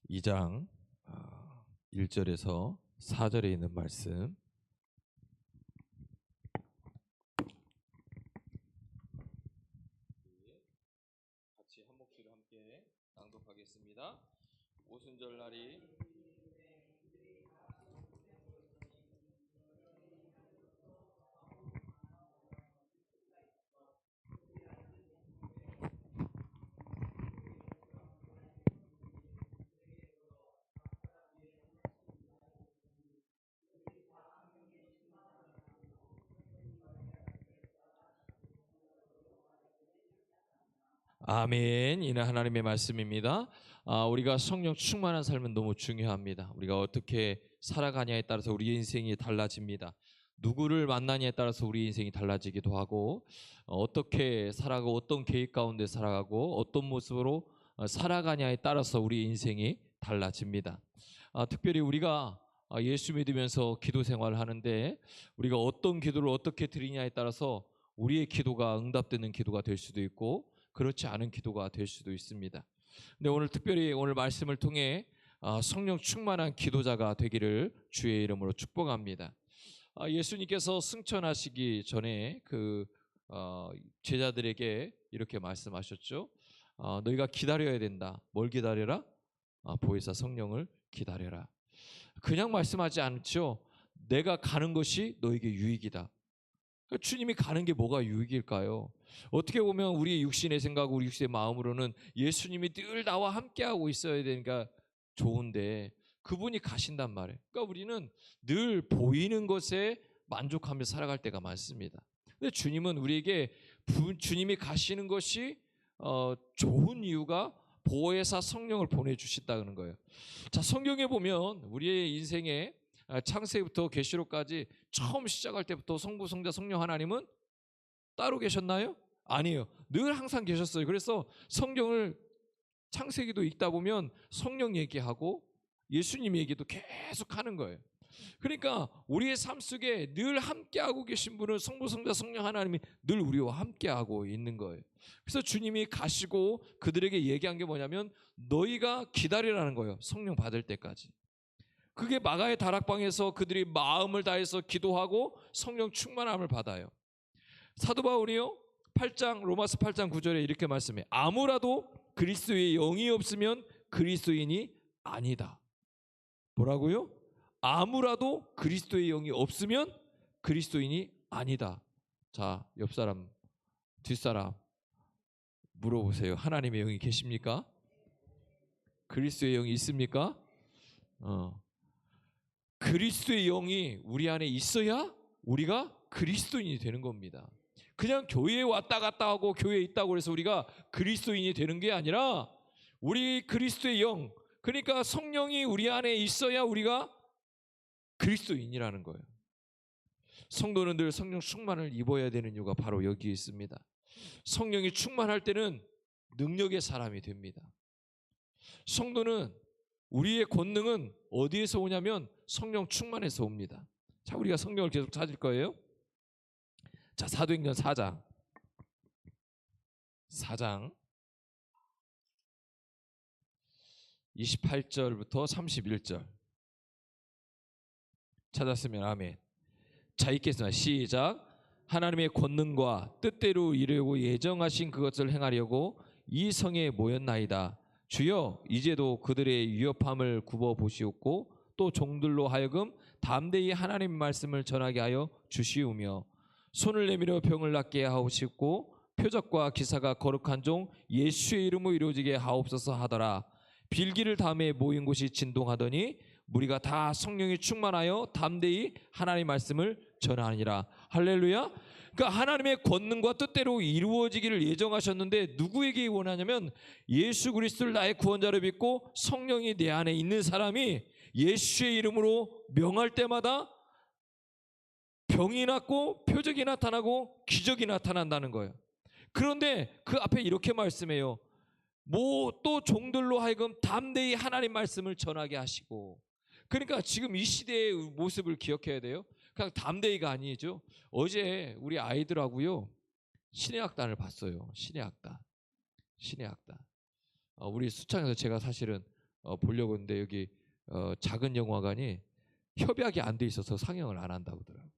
2장 1절에서 4절에 있는 말씀, 같이 한 목소리로 함께 낭독하겠습니다. 오순절 날이 아멘. 이는 하나님의 말씀입니다. 우리가 성령 충만한 삶은 너무 중요합니다. 우리가 어떻게 살아가냐에 따라서 우리 인생이 달라집니다. 누구를 만나냐에 따라서 우리 인생이 달라지기도 하고, 어떻게 살아가고 어떤 계획 가운데 살아가고 어떤 모습으로 살아가냐에 따라서 우리 인생이 달라집니다. 특별히 우리가 예수 믿으면서 기도 생활을 하는데, 우리가 어떤 기도를 어떻게 드리냐에 따라서 우리의 기도가 응답되는 기도가 될 수도 있고 그렇지 않은 기도가 될 수도 있습니다. 근데 오늘 특별히 오늘 말씀을 통해 성령 충만한 기도자가 되기를 주의 이름으로 축복합니다. 예수님께서 승천하시기 전에 제자들에게 이렇게 말씀하셨죠. 너희가 기다려야 된다. 뭘 기다려라? 보혜사 성령을 기다려라. 그냥 말씀하지 않죠. 내가 가는 것이 너에게 유익이다. 주님이 가는 게 뭐가 유익일까요? 어떻게 보면 우리의 육신의 생각, 우리 육신의 마음으로는 예수님이 늘 나와 함께하고 있어야 되니까 좋은데 그분이 가신단 말이에요. 그러니까 우리는 늘 보이는 것에 만족하며 살아갈 때가 많습니다. 근데 주님은 우리에게 주님이 가시는 것이 좋은 이유가 보혜사 성령을 보내주신다는 거예요. 자, 성경에 보면 우리의 인생에 창세기부터 계시록까지 처음 시작할 때부터 성부, 성자, 성령 하나님은 따로 계셨나요? 아니에요. 늘 항상 계셨어요. 그래서 성경을 창세기도 읽다 보면 성령 얘기하고 예수님 얘기도 계속 하는 거예요. 그러니까 우리의 삶 속에 늘 함께하고 계신 분은 성부, 성자, 성령 하나님이 늘 우리와 함께하고 있는 거예요. 그래서 주님이 가시고 그들에게 얘기한 게 뭐냐면 너희가 기다리라는 거예요. 성령 받을 때까지. 그게 마가의 다락방에서 그들이 마음을 다해서 기도하고 성령 충만함을 받아요. 사도 바울이요 8장 로마서 8장 9절에 이렇게 말씀해. 아무라도 그리스도의 영이 없으면 그리스도인이 아니다. 뭐라고요? 아무라도 그리스도의 영이 없으면 그리스도인이 아니다. 자, 옆사람 뒷사람 물어보세요. 하나님의 영이 계십니까? 그리스도의 영이 있습니까? 그리스도의 영이 우리 안에 있어야 우리가 그리스도인이 되는 겁니다. 그냥 교회에 왔다 갔다 하고 교회에 있다고 해서 우리가 그리스도인이 되는 게 아니라 우리 그리스도의 영, 그러니까 성령이 우리 안에 있어야 우리가 그리스도인이라는 거예요. 성도는 늘 성령 충만을 입어야 되는 이유가 바로 여기에 있습니다. 성령이 충만할 때는 능력의 사람이 됩니다. 성도는 우리의 권능은 어디에서 오냐면 성령 충만해서 옵니다. 자, 우리가 성령을 계속 찾을 거예요. 자, 사도행전 4장 28절부터 31절 찾았으면 아멘. 자, 읽겠습니다. 시작. 하나님의 권능과 뜻대로 이루려고 예정하신 그것을 행하려고 이 성에 모였나이다. 주여, 이제도 그들의 위협함을 굽어 보시옵고 또 종들로 하여금 담대히 하나님의 말씀을 전하게 하여 주시오며 손을 내밀어 병을 낫게 하옵시고 표적과 기사가 거룩한 종 예수의 이름으로 이루어지게 하옵소서 하더라. 빌기를 다음에 모인 곳이 진동하더니 무리가 다 성령이 충만하여 담대히 하나님의 말씀을 전하니라. 할렐루야. 그러니까 하나님의 권능과 뜻대로 이루어지기를 예정하셨는데 누구에게 원하냐면 예수 그리스도를 나의 구원자로 믿고 성령이 내 안에 있는 사람이 예수의 이름으로 명할 때마다 병이 낫고 표적이 나타나고 기적이 나타난다는 거예요. 그런데 그 앞에 이렇게 말씀해요. 또 종들로 하여금 담대히 하나님 말씀을 전하게 하시고. 그러니까 지금 이 시대의 모습을 기억해야 돼요. 그냥 담대히가 아니죠. 어제 우리 아이들하고요 신의 학단을 봤어요. 신의 학단. 우리 수창에서 제가 사실은 보려고 했는데 여기 작은 영화관이 협약이 안 돼 있어서 상영을 안 한다고 하더라고요.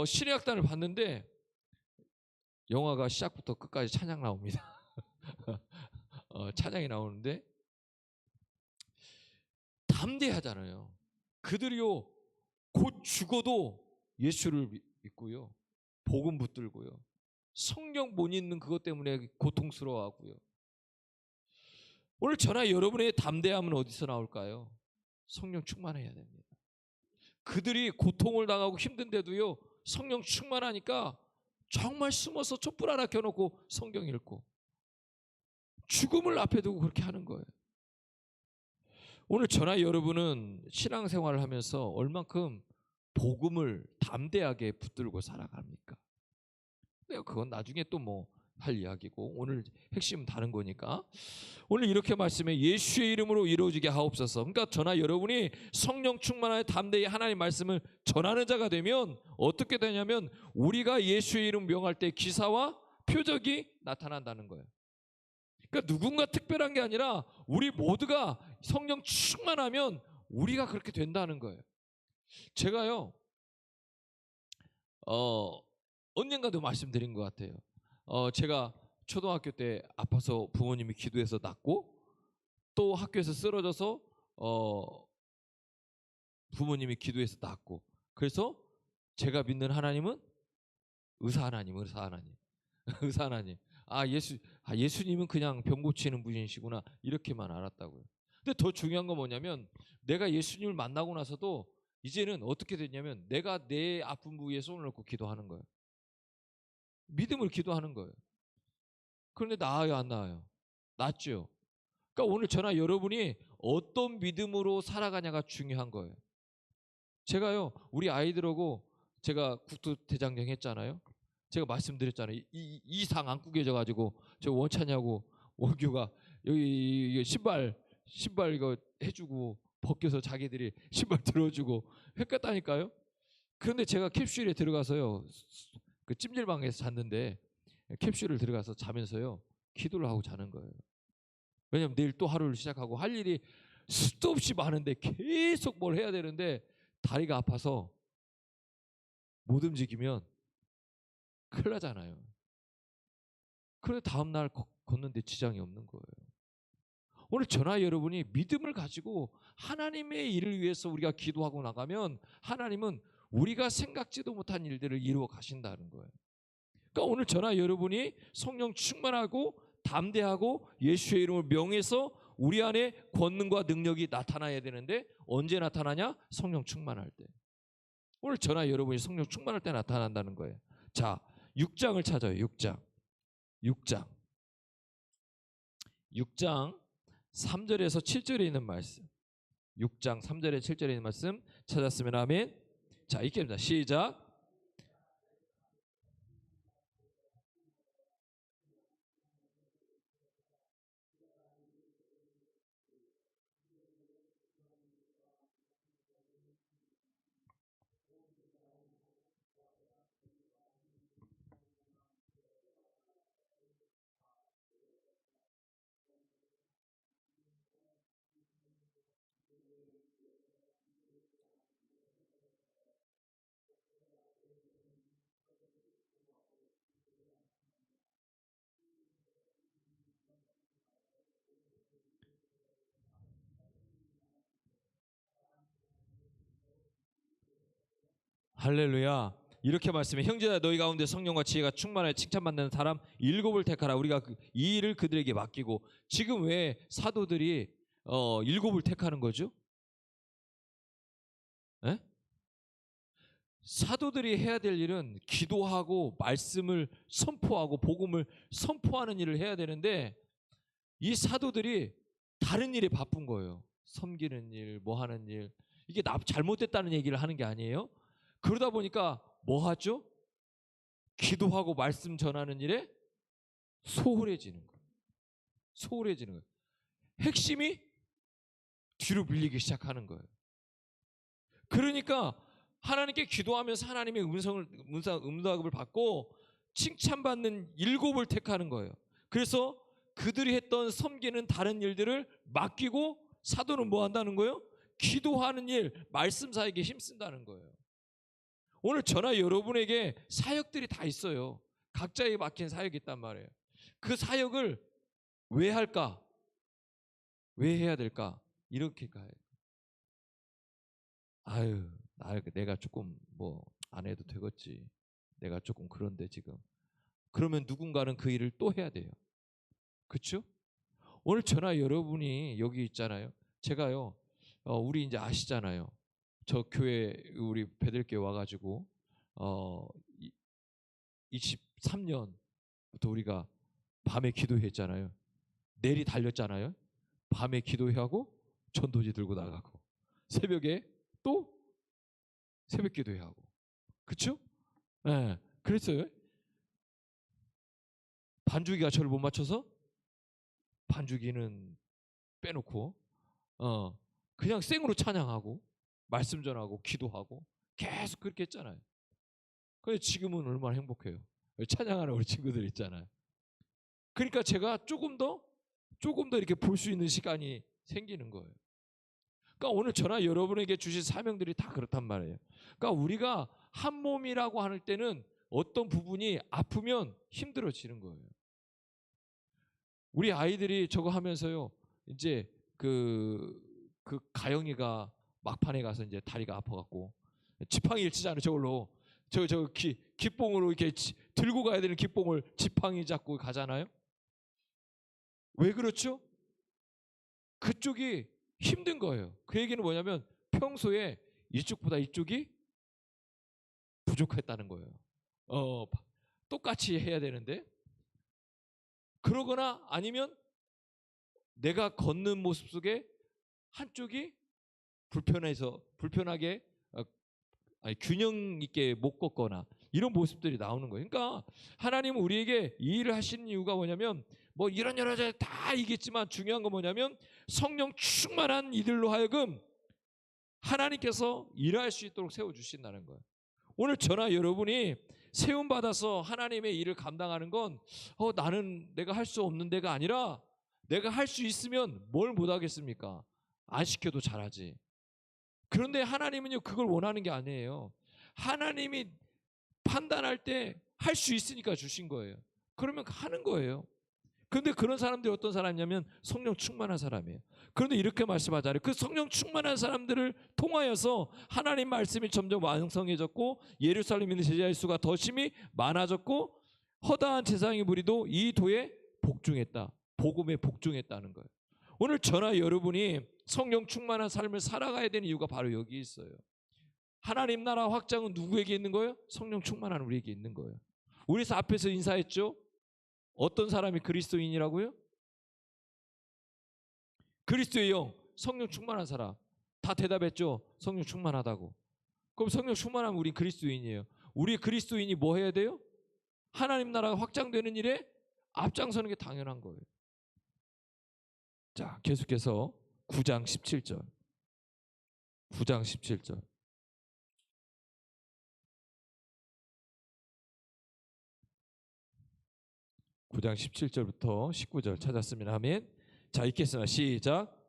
신의악단을 봤는데 영화가 시작부터 끝까지 찬양 나옵니다. 찬양이 나오는데 담대하잖아요. 그들이요 곧 죽어도 예수를 믿고요, 복음 붙들고요, 성령 못 읽는 그것 때문에 고통스러워하고요. 오늘 저나 여러분의 담대함은 어디서 나올까요? 성령 충만해야 됩니다. 그들이 고통을 당하고 힘든데도요 성령 충만하니까 정말 숨어서 촛불 하나 켜놓고 성경 읽고 죽음을 앞에 두고 그렇게 하는 거예요. 오늘 저나 여러분은 신앙생활을 하면서 얼만큼 복음을 담대하게 붙들고 살아갑니까? 그건 나중에 또 뭐 할 이야기고, 오늘 핵심은 다른 거니까 오늘 이렇게 말씀해 예수의 이름으로 이루어지게 하옵소서. 그러니까 저나 여러분이 성령 충만하여 담대히 하나님 말씀을 전하는 자가 되면 어떻게 되냐면 우리가 예수의 이름 명할 때 기사와 표적이 나타난다는 거예요. 그러니까 누군가 특별한 게 아니라 우리 모두가 성령 충만하면 우리가 그렇게 된다는 거예요. 제가요 언젠가도 말씀드린 것 같아요. 제가 초등학교 때 아파서 부모님이 기도해서 낫고, 또 학교에서 쓰러져서 부모님이 기도해서 낫고, 그래서 제가 믿는 하나님은 의사 하나님, 의사 하나님, 의사 하나님. 예수님은 그냥 병 고치는 분이시구나 이렇게만 알았다고요. 근데 더 중요한 건 뭐냐면 내가 예수님을 만나고 나서도 이제는 어떻게 됐냐면 내가 내 아픈 부위에 손을 얹고 기도하는 거예요. 믿음을 기도하는 거예요. 그런데 나아요, 안 나아요? 낫죠. 그러니까 오늘 저나 여러분이 어떤 믿음으로 살아가냐가 중요한 거예요. 제가요 우리 아이들하고 제가 국토대장정 했잖아요. 제가 말씀드렸잖아요. 이상 안고 계셔가지고 저 원찬이하고 원규가 여기 신발 이거 해주고 벗겨서 자기들이 신발 들어주고 했겠다니까요. 그런데 제가 캡슐에 들어가서요 그 찜질방에서 잤는데 캡슐을 들어가서 자면서요 기도를 하고 자는 거예요. 왜냐면 내일 또 하루를 시작하고 할 일이 수도 없이 많은데 계속 뭘 해야 되는데 다리가 아파서 못 움직이면 큰일 나잖아요. 그런데 다음날 걷는데 지장이 없는 거예요. 오늘 저나 여러분이 믿음을 가지고 하나님의 일을 위해서 우리가 기도하고 나가면 하나님은 우리가 생각지도 못한 일들을 이루어 가신다는 거예요. 그러니까 오늘 저나 여러분이 성령 충만하고 담대하고 예수의 이름을 명해서 우리 안에 권능과 능력이 나타나야 되는데 언제 나타나냐? 성령 충만할 때. 오늘 저나 여러분이 성령 충만할 때 나타난다는 거예요. 자, 6장을 찾아요. 6장 3절에서 7절에 있는 말씀. 6장 3절에 7절에 있는 말씀 찾았으면 아멘. 자, 읽겠습니다. 시작. 할렐루야. 이렇게 말씀해. 형제야 너희 가운데 성령과 지혜가 충만하여 칭찬받는 사람 7을 택하라. 우리가 이 일을 그들에게 맡기고. 지금 왜 사도들이 7을 택하는 거죠? 에? 사도들이 해야 될 일은 기도하고 말씀을 선포하고 복음을 선포하는 일을 해야 되는데 이 사도들이 다른 일에 바쁜 거예요. 섬기는 일, 뭐 하는 일. 이게 잘못됐다는 얘기를 하는 게 아니에요. 그러다 보니까 뭐 하죠? 기도하고 말씀 전하는 일에 소홀해지는 거예요. 소홀해지는 거예요. 핵심이 뒤로 밀리기 시작하는 거예요. 그러니까 하나님께 기도하면서 하나님의 음성을 받고 칭찬받는 7을 택하는 거예요. 그래서 그들이 했던 섬기는 다른 일들을 맡기고 사도는 뭐 한다는 거예요? 기도하는 일, 말씀 사역에 힘쓴다는 거예요. 오늘 저나 여러분에게 사역들이 다 있어요. 각자에게 맡긴 사역이 있단 말이에요. 그 사역을 왜 할까? 왜 해야 될까? 이렇게 가요. 아유, 내가 조금 뭐 안 해도 되겠지. 내가 조금 그런데 지금. 그러면 누군가는 그 일을 또 해야 돼요. 그렇죠? 오늘 저나 여러분이 여기 있잖아요. 제가요, 우리 이제 아시잖아요. 저 교회 우리 베들교회 와가지고 23년부터 우리가 밤에 기도했잖아요. 내리 달렸잖아요. 밤에 기도하고 전도지 들고 나가고 새벽에 또 새벽 기도하고, 그렇죠? 네, 그랬어요. 반주기가 저를 못 맞춰서 반주기는 빼놓고 그냥 생으로 찬양하고 말씀 전하고 기도하고 계속 그렇게 했잖아요. 근데 지금은 얼마나 행복해요. 찬양하는 우리 친구들 있잖아요. 그러니까 제가 조금 더 이렇게 볼 수 있는 시간이 생기는 거예요. 그러니까 오늘 저나 여러분에게 주신 사명들이 다 그렇단 말이에요. 그러니까 우리가 한 몸이라고 할 때는 어떤 부분이 아프면 힘들어지는 거예요. 우리 아이들이 저거 하면서요, 이제 그 가영이가 막판에 가서 이제 다리가 아파갖고 지팡이를 치잖아요. 저걸로 기뽕으로 이렇게 들고 가야 되는 기뽕을 지팡이 잡고 가잖아요. 왜 그렇죠? 그쪽이 힘든 거예요. 그 얘기는 뭐냐면 평소에 이쪽보다 이쪽이 부족했다는 거예요. 똑같이 해야 되는데, 그러거나 아니면 내가 걷는 모습 속에 한쪽이 불편하게 균형 있게 못 걷거나 이런 모습들이 나오는 거예요. 그러니까 하나님은 우리에게 이 일을 하시는 이유가 뭐냐면, 뭐 이런 여러 가지 다 이겠지만 중요한 건 뭐냐면 성령 충만한 이들로 하여금 하나님께서 일할 수 있도록 세워주신다는 거예요. 오늘 저나 여러분이 세움받아서 하나님의 일을 감당하는 건 나는 내가 할 수 없는 데가 아니라 내가 할 수 있으면 뭘 못하겠습니까? 안 시켜도 잘하지. 그런데 하나님은요, 그걸 원하는 게 아니에요. 하나님이 판단할 때 할 수 있으니까 주신 거예요. 그러면 하는 거예요. 그런데 그런 사람들이 어떤 사람이냐면 성령 충만한 사람이에요. 그런데 이렇게 말씀하잖아요. 그 성령 충만한 사람들을 통하여서 하나님 말씀이 점점 완성해졌고 예루살렘에 있는 제자의 수가 더 심히 많아졌고 허다한 제사장의 무리도 이 도에 복종했다. 복음에 복종했다는 거예요. 오늘 저나 여러분이 성령 충만한 삶을 살아가야 되는 이유가 바로 여기 있어요. 하나님 나라 확장은 누구에게 있는 거예요? 성령 충만한 우리에게 있는 거예요. 우리서 앞에서 인사했죠? 어떤 사람이 그리스도인이라고요? 그리스도의 영, 성령 충만한 사람. 다 대답했죠? 성령 충만하다고. 그럼 성령 충만하면 우리 그리스도인이에요. 우리 그리스도인이 뭐 해야 돼요? 하나님 나라가 확장되는 일에 앞장서는 게 당연한 거예요. 자, 계속해서 9장 17절. 9장 17절. 9장 17절부터 19절 찾았으면 아멘. 자, 읽겠습니다. 시작.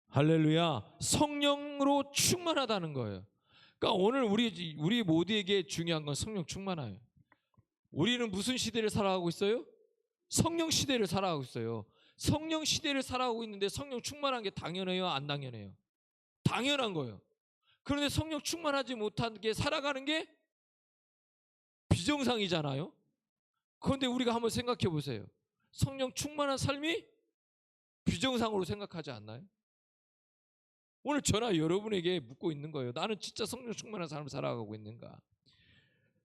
할렐루야. 성령으로 충만하다는 거예요. 그러니까 오늘 우리 모두에게 중요한 건 성령 충만해요. 우리는 무슨 시대를 살아가고 있어요? 성령 시대를 살아가고 있어요. 성령 시대를 살아가고 있는데 성령 충만한 게 당연해요? 안 당연해요? 당연한 거예요. 그런데 성령 충만하지 못한 게 살아가는 게 비정상이잖아요. 그런데 우리가 한번 생각해 보세요. 성령 충만한 삶이 비정상으로 생각하지 않나요? 오늘 저나 여러분에게 묻고 있는 거예요. 나는 진짜 성령 충만한 삶을 살아가고 있는가?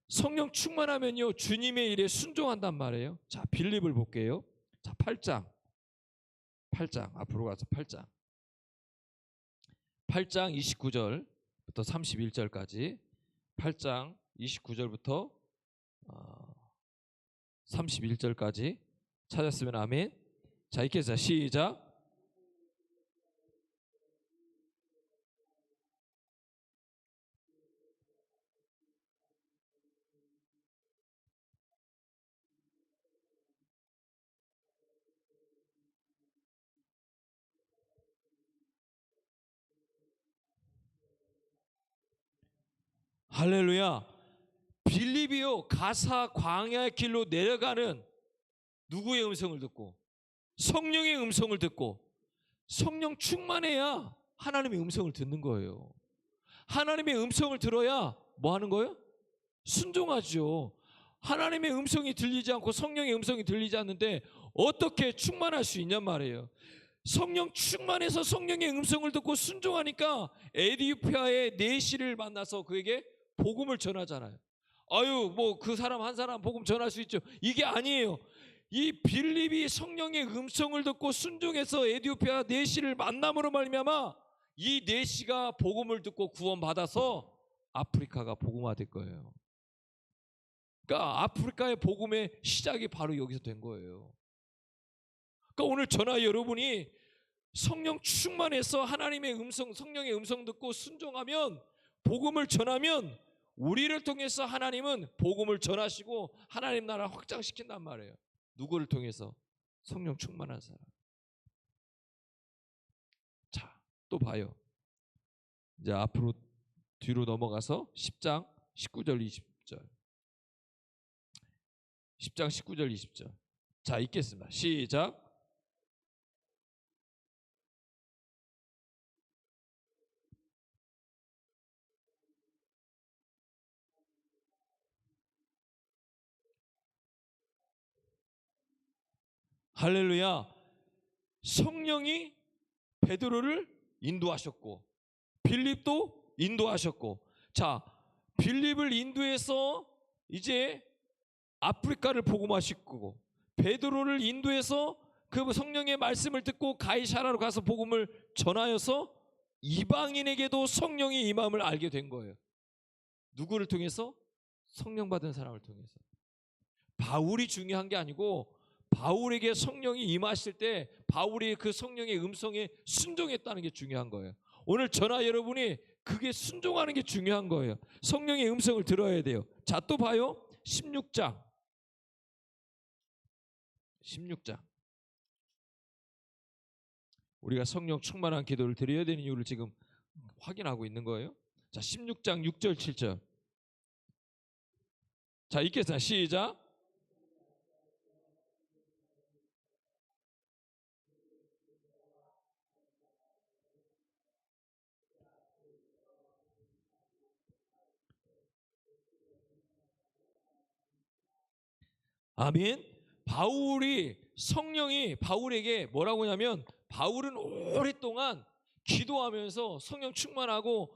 성령 충만하면요, 주님의 일에 순종한단 말이에요. 자, 빌립을 볼게요. 자, 8장 앞으로 가서 8장 8장 29절부터 31절까지 8장 29절부터 31절까지 찾았으면 아멘. 자, 읽겠습니다. 시작. 할렐루야. 빌립이요 가사 광야의 길로 내려가는 누구의 음성을 듣고? 성령의 음성을 듣고. 성령 충만해야 하나님의 음성을 듣는 거예요. 하나님의 음성을 들어야 뭐 하는 거예요? 순종하죠. 하나님의 음성이 들리지 않고 성령의 음성이 들리지 않는데 어떻게 충만할 수 있냔 말이에요. 성령 충만해서 성령의 음성을 듣고 순종하니까 에디오피아의 내시를 만나서 그에게 복음을 전하잖아요. 아유, 뭐 그 사람 한 사람 복음 전할 수 있죠. 이게 아니에요. 이 빌립이 성령의 음성을 듣고 순종해서 에디오피아 내시를 만남으로 말미암아 이 내시가 복음을 듣고 구원받아서 아프리카가 복음화될 거예요. 그러니까 아프리카의 복음의 시작이 바로 여기서 된 거예요. 그러니까 오늘 저나 여러분이 성령 충만해서 하나님의 음성, 성령의 음성 듣고 순종하면, 복음을 전하면 우리를 통해서 하나님은 복음을 전하시고 하나님 나라 확장시킨단 말이에요. 누구를 통해서? 성령 충만한 사람. 자, 또 봐요. 이제 앞으로 뒤로 넘어가서 10장 19절 20절 10장 19절 20절 자, 읽겠습니다. 시작. 할렐루야. 성령이 베드로를 인도하셨고 빌립도 인도하셨고, 자, 빌립을 인도해서 이제 아프리카를 복음화시키고 베드로를 인도해서 그 성령의 말씀을 듣고 가이사라로 가서 복음을 전하여서 이방인에게도 성령의 임함을 알게 된 거예요. 누구를 통해서? 성령 받은 사람을 통해서. 바울이 중요한 게 아니고 바울에게 성령이 임하실 때 바울이 그 성령의 음성에 순종했다는 게 중요한 거예요. 오늘 저나 여러분이 그게 순종하는 게 중요한 거예요. 성령의 음성을 들어야 돼요. 자, 또 봐요. 16장 우리가 성령 충만한 기도를 드려야 되는 이유를 지금 확인하고 있는 거예요. 자, 16장 6절 7절 자, 읽겠습니다. 시작. 아멘. 성령이 바울에게 뭐라고 하냐면, 바울은 오랫동안 기도하면서 성령 충만하고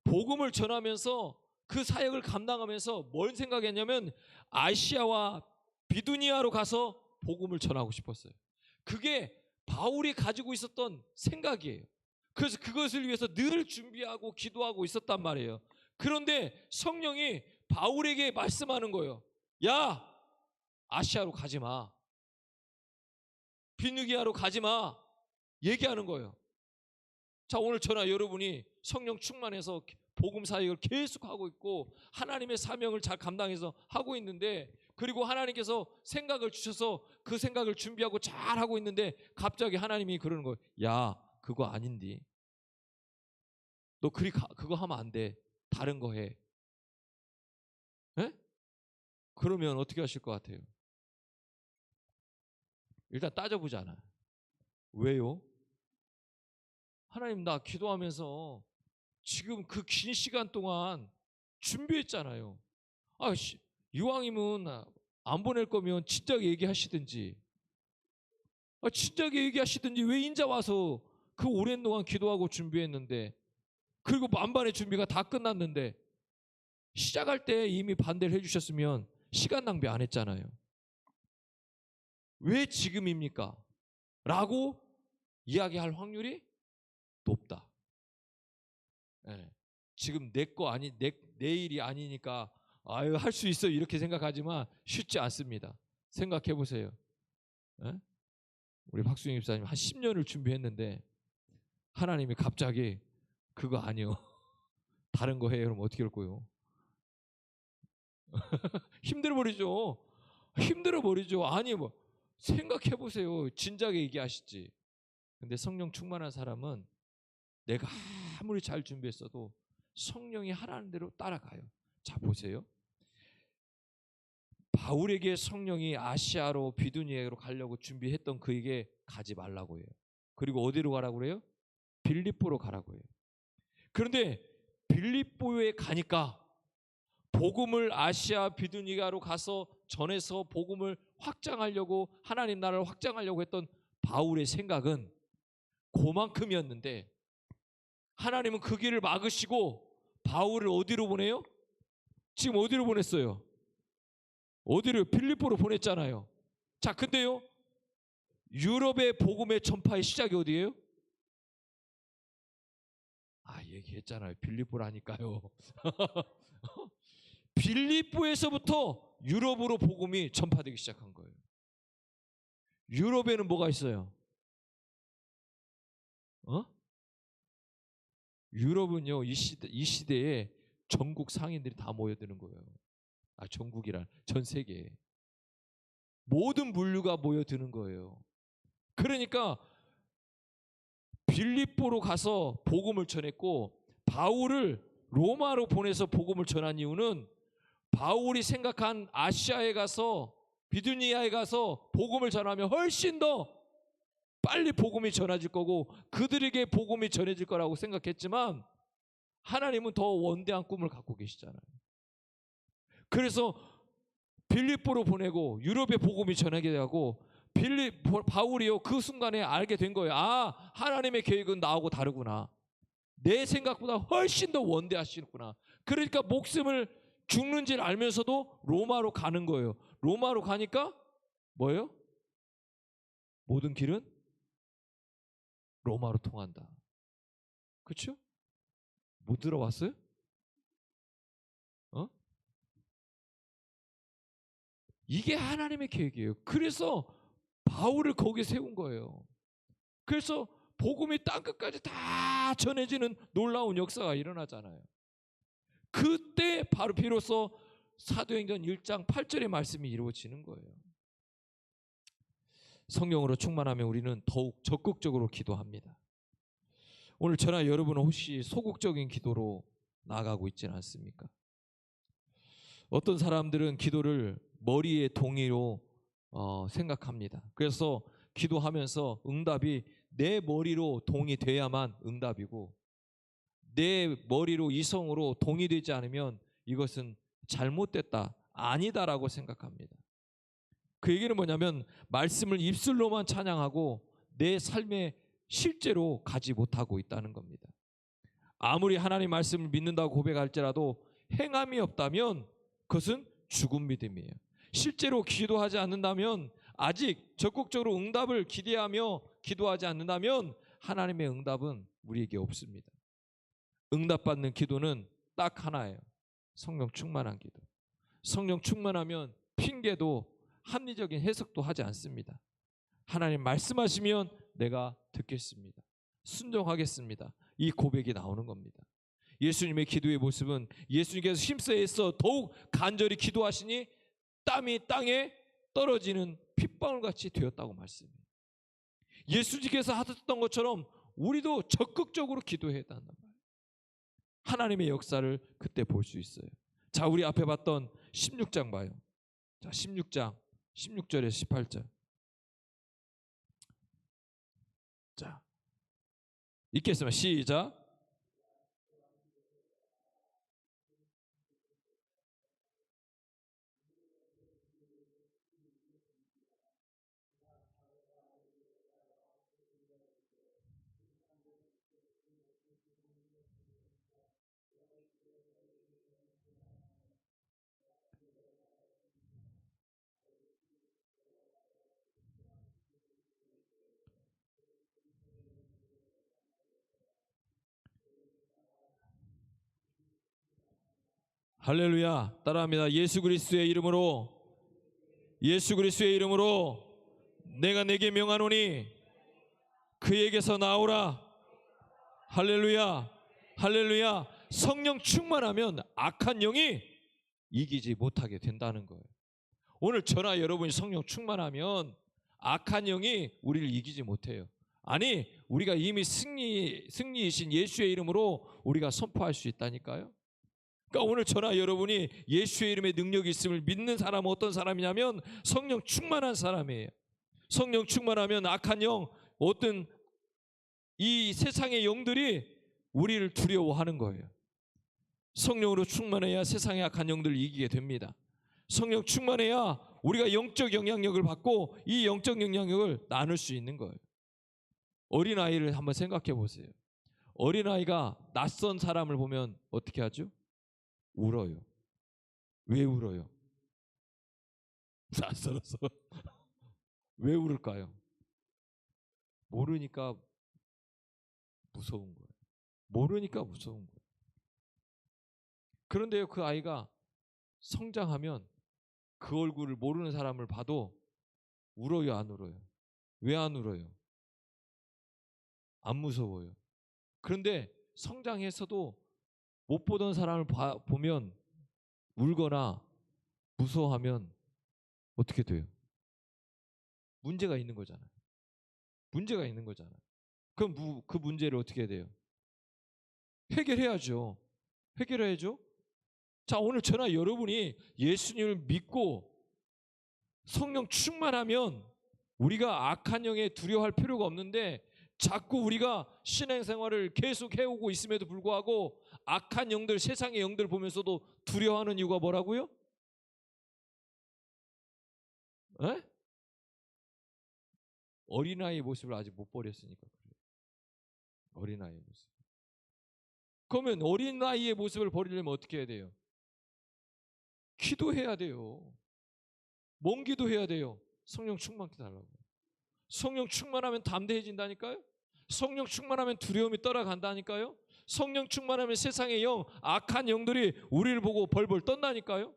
복음을 전하면서 그 사역을 감당하면서 뭘 생각했냐면 아시아와 비두니아로 가서 복음을 전하고 싶었어요. 그게 바울이 가지고 있었던 생각이에요. 그래서 그것을 위해서 늘 준비하고 기도하고 있었단 말이에요. 그런데 성령이 바울에게 말씀하는 거예요. 야, 아시아로 가지 마. 비누기아로 가지 마. 얘기하는 거예요. 자, 오늘 저나 여러분이 성령 충만해서 복음 사역을 계속 하고 있고 하나님의 사명을 잘 감당해서 하고 있는데, 그리고 하나님께서 생각을 주셔서 그 생각을 준비하고 잘 하고 있는데 갑자기 하나님이 그러는 거예요. 야, 그거 아닌디. 너 그거 하면 안 돼. 다른 거 해. 에? 그러면 어떻게 하실 것 같아요? 일단 따져보잖아. 왜요? 하나님, 나 기도하면서 지금 그 긴 시간 동안 준비했잖아요. 이왕이면 안 보낼 거면 진작에 얘기하시든지. 진작에 얘기하시든지 왜 인자 와서 그 오랜 동안 기도하고 준비했는데, 그리고 만반의 준비가 다 끝났는데 시작할 때 이미 반대를 해주셨으면 시간 낭비 안 했잖아요. 왜 지금입니까? 라고 이야기할 확률이 높다. 예. 지금 내 거 아니 내 일이 아니니까 아유 할 수 있어 이렇게 생각하지만 쉽지 않습니다. 생각해 보세요. 예? 우리 박수영 집사님 한 10년을 준비했는데 하나님이 갑자기 그거 아니요. 다른 거 해요. 그럼 어떻게 할 거예요? 힘들어 버리죠. 힘들어 버리죠. 아니 뭐 생각해 보세요. 진작에 얘기하시지. 근데 성령 충만한 사람은 내가 아무리 잘 준비했어도 성령이 하라는 대로 따라가요. 자 보세요. 바울에게 성령이 아시아로 비두니아로 가려고 준비했던 그에게 가지 말라고 해요. 그리고 어디로 가라고 그래요? 빌립보로 가라고 해요. 그런데 빌립보에 가니까 복음을 아시아 비두니아로 가서 전해서 복음을 확장하려고 하나님 나라를 확장하려고 했던 바울의 생각은 그만큼이었는데 하나님은 그 길을 막으시고 바울을 어디로 보내요? 지금 어디로 보냈어요? 어디로? 빌립보로 보냈잖아요. 자, 근데요. 유럽의 복음의 전파의 시작이 어디예요? 아, 얘기했잖아요. 빌립보라니까요. 빌립보에서부터 유럽으로 복음이 전파되기 시작한 거예요. 유럽에는 뭐가 있어요? 유럽은요, 이 시대에 전국 상인들이 다 모여드는 거예요. 아, 전국이란 전 세계에. 모든 물류가 모여드는 거예요. 그러니까 빌립보로 가서 복음을 전했고 바울을 로마로 보내서 복음을 전한 이유는 바울이 생각한 아시아에 가서 비두니아에 가서 복음을 전하면 훨씬 더 빨리 복음이 전해질 거고 그들에게 복음이 전해질 거라고 생각했지만 하나님은 더 원대한 꿈을 갖고 계시잖아요. 그래서 빌립보로 보내고 유럽에 복음이 전하게 되고 바울이요 그 순간에 알게 된 거예요. 아, 하나님의 계획은 나하고 다르구나. 내 생각보다 훨씬 더 원대하시구나. 그러니까 목숨을 죽는 줄 알면서도 로마로 가는 거예요. 로마로 가니까 뭐예요? 모든 길은 로마로 통한다. 그렇죠? 못 들어봤어요? 어? 이게 하나님의 계획이에요. 그래서 바울을 거기에 세운 거예요. 그래서 복음이 땅끝까지 다 전해지는 놀라운 역사가 일어나잖아요. 그때 바로 비로소 사도행전 1장 8절의 말씀이 이루어지는 거예요. 성령으로 충만하면 우리는 더욱 적극적으로 기도합니다. 오늘 저나 여러분은 혹시 소극적인 기도로 나아가고 있지는 않습니까? 어떤 사람들은 기도를 머리의 동의로 생각합니다. 그래서 기도하면서 응답이 내 머리로 동의돼야만 응답이고 내 머리로 이성으로 동의되지 않으면 이것은 잘못됐다, 아니다라고 생각합니다. 그 얘기는 뭐냐면 말씀을 입술로만 찬양하고 내 삶에 실제로 가지 못하고 있다는 겁니다. 아무리 하나님 말씀을 믿는다고 고백할지라도 행함이 없다면 그것은 죽은 믿음이에요. 실제로 기도하지 않는다면 아직 적극적으로 응답을 기대하며 기도하지 않는다면 하나님의 응답은 우리에게 없습니다. 응답받는 기도는 딱 하나예요. 성령 충만한 기도. 성령 충만하면 핑계도 합리적인 해석도 하지 않습니다. 하나님 말씀하시면 내가 듣겠습니다. 순종하겠습니다. 이 고백이 나오는 겁니다. 예수님의 기도의 모습은 예수님께서 힘써서 더욱 간절히 기도하시니 땀이 땅에 떨어지는 핏방울같이 되었다고 말씀해요. 예수님께서 하셨던 것처럼 우리도 적극적으로 기도해야 한단 말이에요. 하나님의 역사를 그때 볼 수 있어요. 자, 우리 앞에 봤던 16장 봐요. 자, 16장 16절에서 18절. 자, 읽겠습니다. 시작. 할렐루야. 따라합니다. 예수 그리스도의 이름으로, 예수 그리스도의 이름으로 내가 내게 명하노니 그에게서 나오라. 할렐루야. 할렐루야. 성령 충만하면 악한 영이 이기지 못하게 된다는 거예요. 오늘 저나 여러분이 성령 충만하면 악한 영이 우리를 이기지 못해요. 아니, 우리가 이미 승리이신 예수의 이름으로 우리가 선포할 수 있다니까요. 그러니까 오늘 저나 여러분이 예수의 이름의 능력이 있음을 믿는 사람은 어떤 사람이냐면 성령 충만한 사람이에요. 성령 충만하면 악한 영, 어떤 이 세상의 영들이 우리를 두려워하는 거예요. 성령으로 충만해야 세상의 악한 영들을 이기게 됩니다. 성령 충만해야 우리가 영적 영향력을 받고 이 영적 영향력을 나눌 수 있는 거예요. 어린아이를 한번 생각해 보세요. 어린아이가 낯선 사람을 보면 어떻게 하죠? 울어요. 왜 울어요? 낯설어서. 왜 울을까요? 모르니까 무서운 거예요. 모르니까 무서운 거예요. 그런데요, 그 아이가 성장하면 그 얼굴을 모르는 사람을 봐도 울어요, 안 울어요? 왜 안 울어요? 안 무서워요. 그런데 성장해서도 못 보던 사람을 보면 울거나 무서워하면 어떻게 돼요? 문제가 있는 거잖아요. 문제가 있는 거잖아요. 그럼 그 문제를 어떻게 해야 돼요? 해결해야죠. 해결해야죠. 자, 오늘 저나 여러분이 예수님을 믿고 성령 충만하면 우리가 악한 영에 두려워할 필요가 없는데, 자꾸 우리가 신앙생활을 계속 해오고 있음에도 불구하고 악한 영들, 세상의 영들 보면서도 두려워하는 이유가 뭐라고요? 에? 어린아이의 모습을 아직 못 버렸으니까 그래요. 어린아이의 모습. 그러면 어린아이의 모습을 버리려면 어떻게 해야 돼요? 기도해야 돼요. 뭔 기도해야 돼요? 성령 충만케 달라고. 성령 충만하면 담대해진다니까요. 성령 충만하면 두려움이 떠나간다니까요. 성령 충만하면 세상의 영, 악한 영들이 우리를 보고 벌벌 떤다니까요.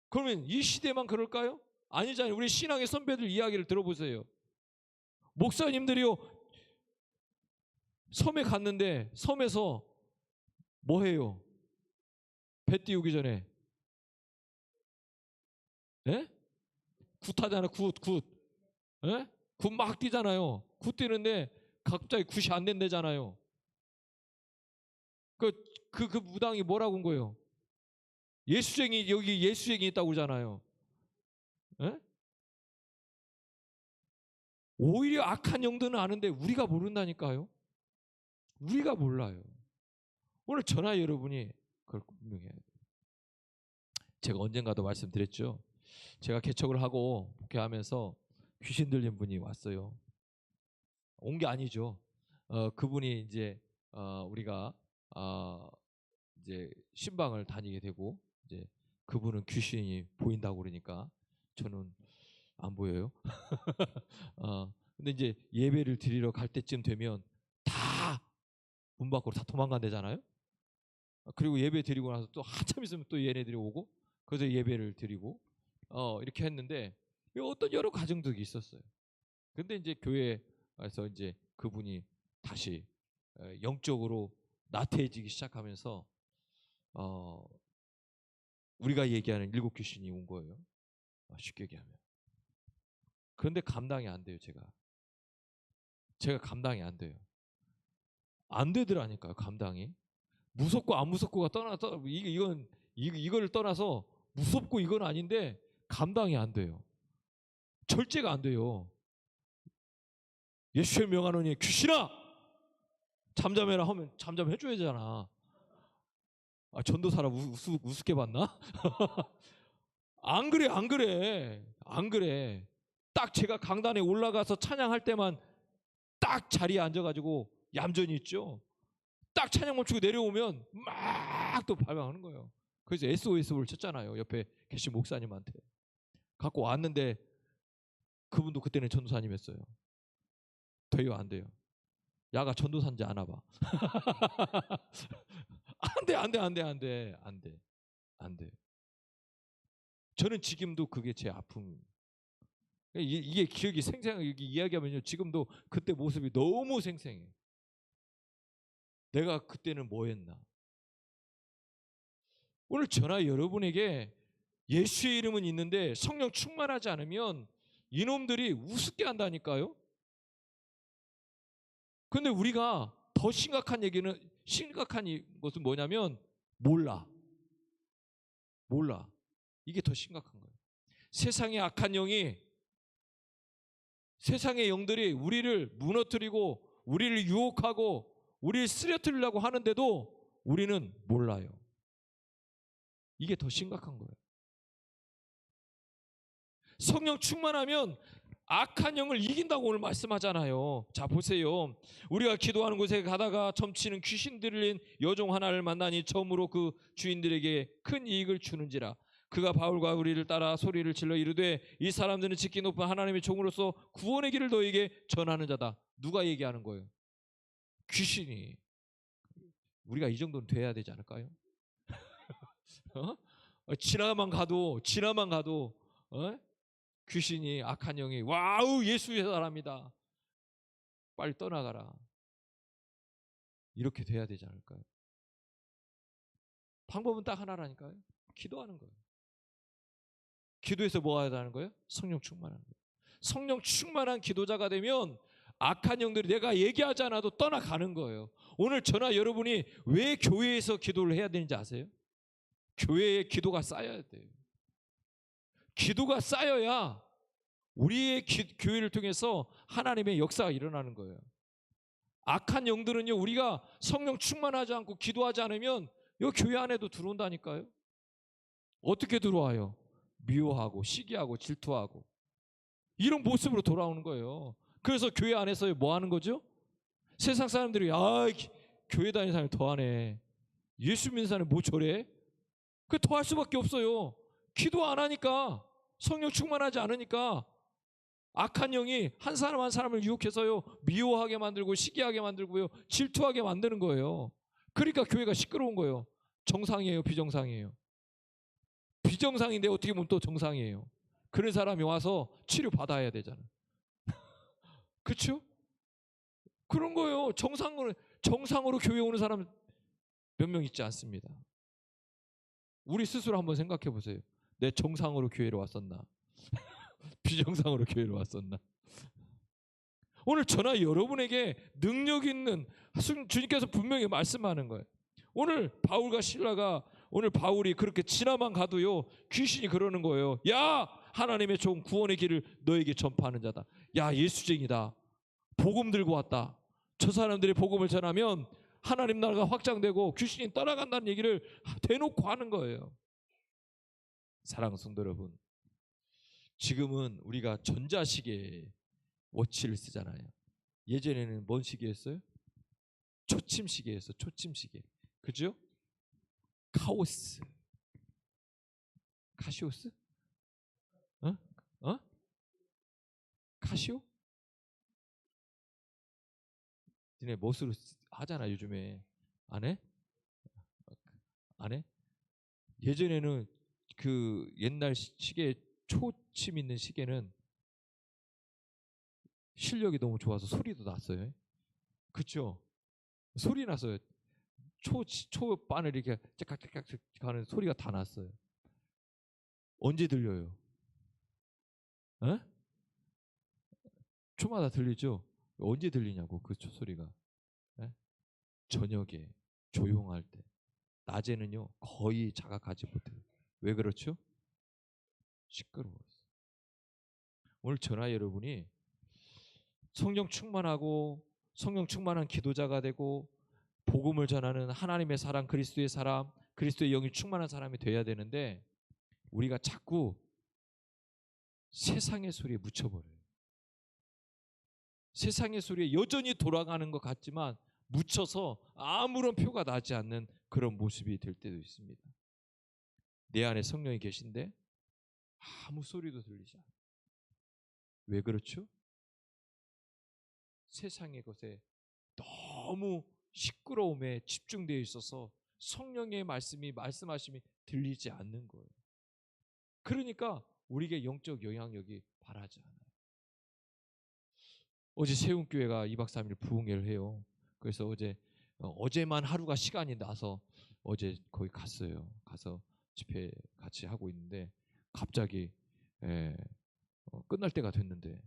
그러면 이 시대만 그럴까요? 아니잖아요. 우리 신앙의 선배들 이야기를 들어보세요. 목사님들이요, 섬에 갔는데 섬에서 뭐 해요? 배 띄우기 전에 예? 굿하잖아. 굿. 예? 굿 막 뛰잖아요. 굿 뛰는데 갑자기 굿이 안 된대잖아요. 그 무당이 뭐라고 한 거예요? 예수쟁이, 여기 예수쟁이 있다고 그러잖아요. 예? 오히려 악한 영들은 아는데 우리가 모른다니까요. 우리가 몰라요. 오늘 저나 여러분이 그걸 분명해야 돼요. 제가 언젠가도 말씀드렸죠. 제가 개척을 하고 목회하면서 귀신 들린 분이 왔어요. 온 게 아니죠. 그분이 이제 우리가 이제 신방을 다니게 되고, 이제 그분은 귀신이 보인다고 그러니까 저는 안 보여요. 근데 이제 예배를 드리러 갈 때쯤 되면 다 문 밖으로 다 도망간대잖아요. 그리고 예배 드리고 나서 또 한참 있으면 또 얘네들이 오고, 그래서 예배를 드리고 이렇게 했는데 어떤 여러 가정들이 있었어요. 근데 이제 교회에서 이제 그분이 다시 영적으로 나태해지기 시작하면서 우리가 얘기하는 일곱 귀신이 온 거예요. 쉽게 얘기하면. 그런데 감당이 안 돼요. 제가 감당이 안 돼요. 안 되더라니까요. 감당이. 무섭고 안 무섭고가 이걸 떠나서 무섭고 이건 아닌데 감당이 안 돼요. 절제가 안 돼요. 예수의 명하노니 귀신아 잠잠해라 하면 잠잠해줘야 되잖아. 전도사라 우습게 봤나? 안 그래. 딱 제가 강단에 올라가서 찬양할 때만 딱 자리에 앉아가지고 얌전히 있죠. 딱 찬양 멈추고 내려오면 막 또 발광하는 거예요. 그래서 SOS를 쳤잖아요. 옆에 계신 목사님한테. 갖고 왔는데 그분도 그때는 전도사님이었어요. 돼요, 안 돼요? 야가 전도사인지 아나 봐. 안 돼, 안 돼, 안 돼, 안 돼, 안 돼, 안 돼. 저는 지금도 그게 제 아픔. 이게 기억이 생생하게 이야기하면요, 지금도 그때 모습이 너무 생생해. 내가 그때는 뭐 했나? 오늘 저나 여러분에게 예수의 이름은 있는데 성령 충만하지 않으면 이놈들이 우습게 한다니까요. 근데 우리가 더 심각한 것은 뭐냐면 몰라. 이게 더 심각한 거예요. 세상의 악한 영이, 세상의 영들이 우리를 무너뜨리고 우리를 유혹하고 우리를 쓰러뜨리려고 하는데도 우리는 몰라요. 이게 더 심각한 거예요. 성령 충만하면 악한 영을 이긴다고 오늘 말씀하잖아요. 자, 보세요. 우리가 기도하는 곳에 가다가 점치는 귀신 들린 여종 하나를 만나니 처음으로 그 주인들에게 큰 이익을 주는지라. 그가 바울과 우리를 따라 소리를 질러 이르되 이 사람들은 지키 높은 하나님의 종으로서 구원의 길을 너에게 전하는 자다. 누가 얘기하는 거예요? 귀신이. 우리가 이 정도는 돼야 되지 않을까요? 지나만 가도 귀신이, 악한 영이 와우 예수의 사람이다, 빨리 떠나가라, 이렇게 돼야 되지 않을까요? 방법은 딱 하나라니까요. 기도하는 거예요. 기도해서 뭐 해야 하는 거예요? 성령 충만한 거예요. 성령 충만한 기도자가 되면 악한 영들이 내가 얘기하지 않아도 떠나가는 거예요. 오늘 저나 여러분이 왜 교회에서 기도를 해야 되는지 아세요? 교회에 기도가 쌓여야 돼요. 기도가 쌓여야 우리의 교회를 통해서 하나님의 역사가 일어나는 거예요. 악한 영들은요, 우리가 성령 충만하지 않고 기도하지 않으면 이 교회 안에도 들어온다니까요. 어떻게 들어와요? 미워하고 시기하고 질투하고 이런 모습으로 돌아오는 거예요. 그래서 교회 안에서 뭐 하는 거죠? 세상 사람들이 교회 다니는 사람이 더하네, 예수 믿는 사람이 뭐 저래? 그 더 할 수밖에 없어요. 기도 안 하니까, 성령 충만하지 않으니까 악한 영이 한 사람 한 사람을 유혹해서요, 미워하게 만들고 시기하게 만들고요, 질투하게 만드는 거예요. 그러니까 교회가 시끄러운 거예요. 정상이에요, 비정상이에요? 비정상인데 어떻게 보면 또 정상이에요. 그런 사람이 와서 치료 받아야 되잖아. 그렇죠? 그런 거예요. 정상으로 교회 오는 사람 몇 명 있지 않습니다. 우리 스스로 한번 생각해 보세요. 내 정상으로 교회로 왔었나? 비정상으로 교회로 왔었나? 오늘 저나 여러분에게 능력 있는, 주님께서 분명히 말씀하는 거예요. 오늘 바울과 실라가, 오늘 바울이 그렇게 지나만 가도요, 귀신이 그러는 거예요. 야, 하나님의 종 구원의 길을 너에게 전파하는 자다. 야, 예수쟁이다. 복음 들고 왔다. 저 사람들이 복음을 전하면 하나님 나라가 확장되고 귀신이 떠나간다는 얘기를 대놓고 하는 거예요. 사랑하는 성도 여러분, 지금은 우리가 전자시계 워치를 쓰잖아요. 예전에는 뭔 시계였어요? 초침시계였어. 초침시계. 그죠? 카오스. 카시오스? 어? 어? 카시오? 니네 멋으로 하잖아 요즘에. 안 해? 안 해? 예전에는 그 옛날 시계, 초침 있는 시계는 실력이 너무 좋아서 소리도 났어요. 그쵸? 소리 났어요. 초바늘 이렇게 짝짝짝짝 가는 소리가 다 났어요. 언제 들려요? 에? 초마다 들리죠? 언제 들리냐고 그 소리가. 에? 저녁에 조용할 때. 낮에는요 거의 자각하지 못해요. 왜 그렇죠? 시끄러워서. 오늘 저나 여러분이 성령 충만하고 성령 충만한 기도자가 되고 복음을 전하는 하나님의 사람, 그리스도의 사람, 그리스도의 영이 충만한 사람이 돼야 되는데 우리가 자꾸 세상의 소리에 묻혀버려요. 세상의 소리에 여전히 돌아가는 것 같지만 묻혀서 아무런 표가 나지 않는 그런 모습이 될 때도 있습니다. 내 안에 성령이 계신데 아무 소리도 들리지 않아요. 왜 그렇죠? 세상의 것에 너무 시끄러움에 집중되어 있어서 성령의 말씀하심이 들리지 않는 거예요. 그러니까 우리에게 영적 영향력이 바라지 않아요. 어제 세운교회가 2박 3일 부흥회를 해요. 그래서 어제만 하루가 시간이 나서 어제 거기 갔어요. 가서 집회 같이 하고 있는데 갑자기 끝날 때가 됐는데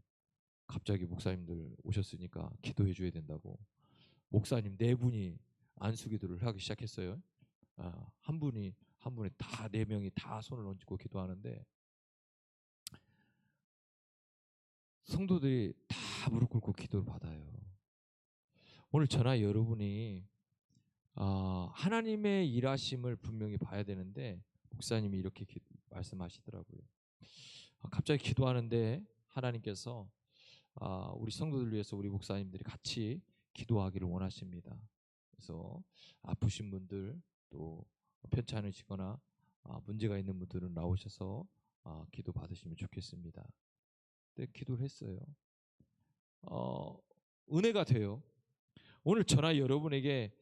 갑자기 목사님들 오셨으니까 기도해 줘야 된다고 목사님 4분이 안수기도를 하기 시작했어요. 한 분이 다 4명이 다 손을 얹고 기도하는데 성도들이 다 무릎 꿇고 기도를 받아요. 오늘 저나 여러분이 하나님의 일하심을 분명히 봐야 되는데 목사님이 이렇게 말씀하시더라고요. 갑자기 기도하는데 하나님께서 우리 성도들 위해서 우리 목사님들이 같이 기도하기를 원하십니다. 그래서 아프신 분들 또 편찮으시거나 문제가 있는 분들은 나오셔서 기도 받으시면 좋겠습니다. 네, 기도를 했어요. 은혜가 돼요. 오늘 저나 여러분에게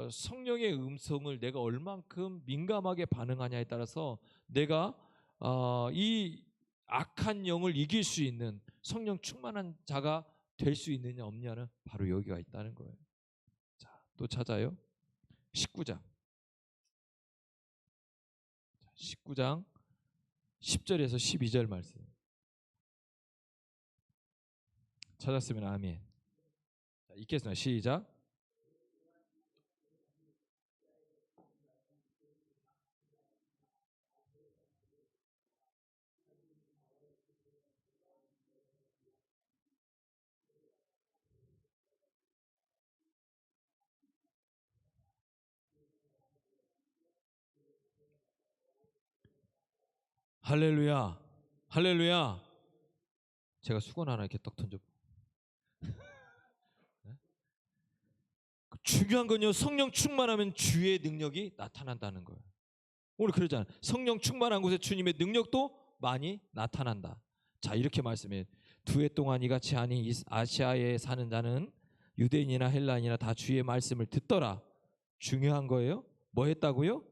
성령의 음성을 내가 얼만큼 민감하게 반응하냐에 따라서 내가 이 악한 영을 이길 수 있는 성령 충만한 자가 될 수 있느냐 없냐는 바로 여기가 있다는 거예요. 자, 또 찾아요. 19장 10절에서 12절 말씀 찾았으면 아멘. 자, 읽겠습니다. 시작. 할렐루야, 할렐루야. 제가 수건 하나 이렇게 떡 던져. 중요한 건요, 성령 충만하면 주의 능력이 나타난다는 거예요. 오늘 그러잖아요. 성령 충만한 곳에 주님의 능력도 많이 나타난다. 자, 이렇게 말씀해. 2해 동안 이같이 하니 아시아에 사는 자는 유대인이나 헬라인이나 다 주의 말씀을 듣더라. 중요한 거예요. 뭐 했다고요?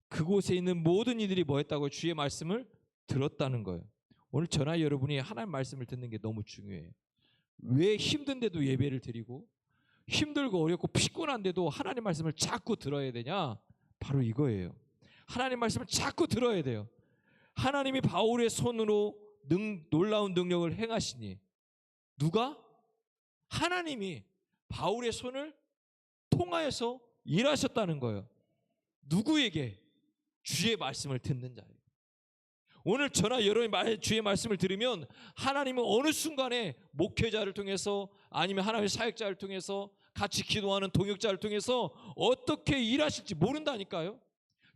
그곳에 있는 모든 이들이 뭐 했다고요? 주의 말씀을 들었다는 거예요. 오늘 저나 여러분이 하나님 말씀을 듣는 게 너무 중요해요. 왜 힘든데도 예배를 드리고 힘들고 어렵고 피곤한데도 하나님 말씀을 자꾸 들어야 되냐? 바로 이거예요. 하나님 말씀을 자꾸 들어야 돼요. 하나님이 바울의 손으로 놀라운 능력을 행하시니 누가? 하나님이 바울의 손을 통하여서 일하셨다는 거예요. 누구에게? 주의 말씀을 듣는 자예요. 오늘 저나 여러분이 주의 말씀을 들으면 하나님은 어느 순간에 목회자를 통해서 아니면 하나님의 사역자를 통해서 같이 기도하는 동역자를 통해서 어떻게 일하실지 모른다니까요.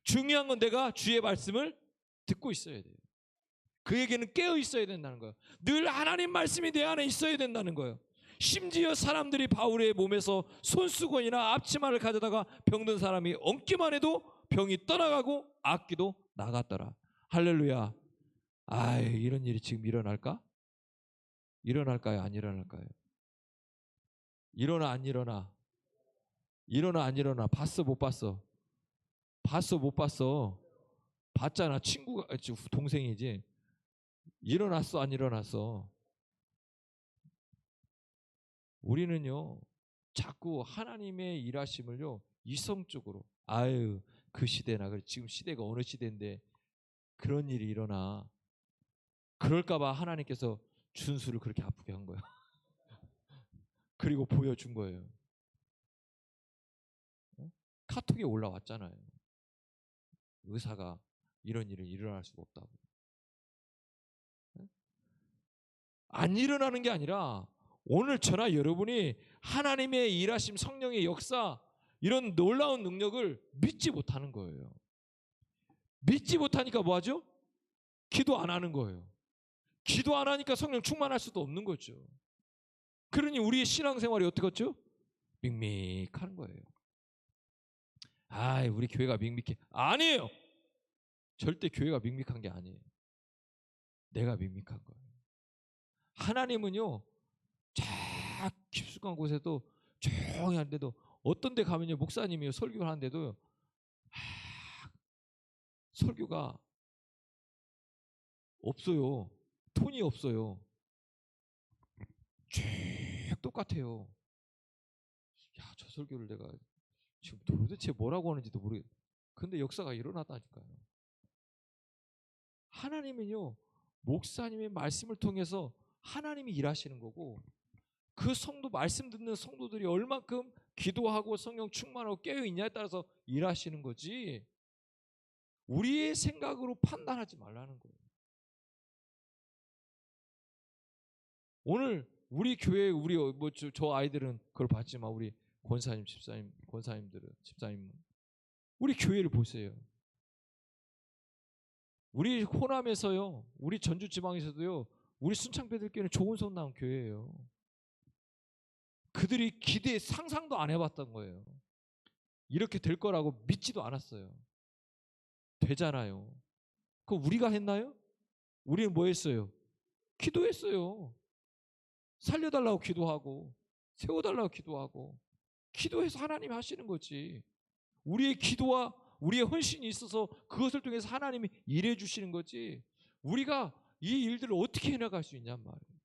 중요한 건 내가 주의 말씀을 듣고 있어야 돼요. 그에게는 깨어 있어야 된다는 거예요. 늘 하나님 말씀이 내 안에 있어야 된다는 거예요. 심지어 사람들이 바울의 몸에서 손수건이나 앞치마를 가져다가 병든 사람이 얹기만 해도 병이 떠나가고 악기도 나갔더라. 할렐루야. 이런 일이 지금 일어날까? 일어날까요? 안 일어날까요? 일어나 안 일어나? 일어나 안 일어나? 봤어 못 봤어? 봤어 못 봤어? 봤잖아. 친구가 동생이지. 일어났어 안 일어났어? 우리는요 자꾸 하나님의 일하심을요 이성적으로 그 시대나 지금 시대가 어느 시대인데 그런 일이 일어나 그럴까봐 하나님께서 준수를 그렇게 아프게 한 거야. 그리고 보여준 거예요. 카톡에 올라왔잖아요. 의사가 이런 일은 일어날 수가 없다고. 안 일어나는 게 아니라 오늘 저나 여러분이 하나님의 일하심 성령의 역사 이런 놀라운 능력을 믿지 못하는 거예요. 믿지 못하니까 뭐하죠? 기도 안 하는 거예요. 기도 안 하니까 성령 충만할 수도 없는 거죠. 그러니 우리의 신앙생활이 어떻게 했죠? 밍밍하는 거예요. 우리 교회가 밍밍해. 아니에요. 절대 교회가 밍밍한 게 아니에요. 내가 밍밍한 거예요. 하나님은요 깊숙한 곳에도 조용히 하는데도 어떤 데 가면요 목사님이 설교를 하는데도 설교가 없어요. 톤이 없어요. 쭉 똑같아요. 야, 저 설교를 내가 지금 도대체 뭐라고 하는지도 모르겠. 근데 역사가 일어났다니까요. 하나님은요 목사님의 말씀을 통해서 하나님이 일하시는 거고, 그 성도 말씀 듣는 성도들이 얼만큼 기도하고 성령 충만하고 깨어 있냐에 따라서 일하시는 거지, 우리의 생각으로 판단하지 말라는 거예요. 오늘 우리 교회 우리 저 아이들은 그걸 봤지만 우리 권사님 집사님 권사님들은 집사님 우리 교회를 보세요. 우리 호남에서요, 우리 전주 지방에서도요, 우리 순창배들께는 좋은 성 나온 교회예요. 그들이 기대 상상도 안 해봤던 거예요. 이렇게 될 거라고 믿지도 않았어요. 되잖아요. 그거 우리가 했나요? 우리는 뭐 했어요? 기도했어요. 살려달라고 기도하고 세워달라고 기도하고 기도해서 하나님이 하시는 거지. 우리의 기도와 우리의 헌신이 있어서 그것을 통해서 하나님이 일해 주시는 거지, 우리가 이 일들을 어떻게 해나갈 수 있냔 말이에요.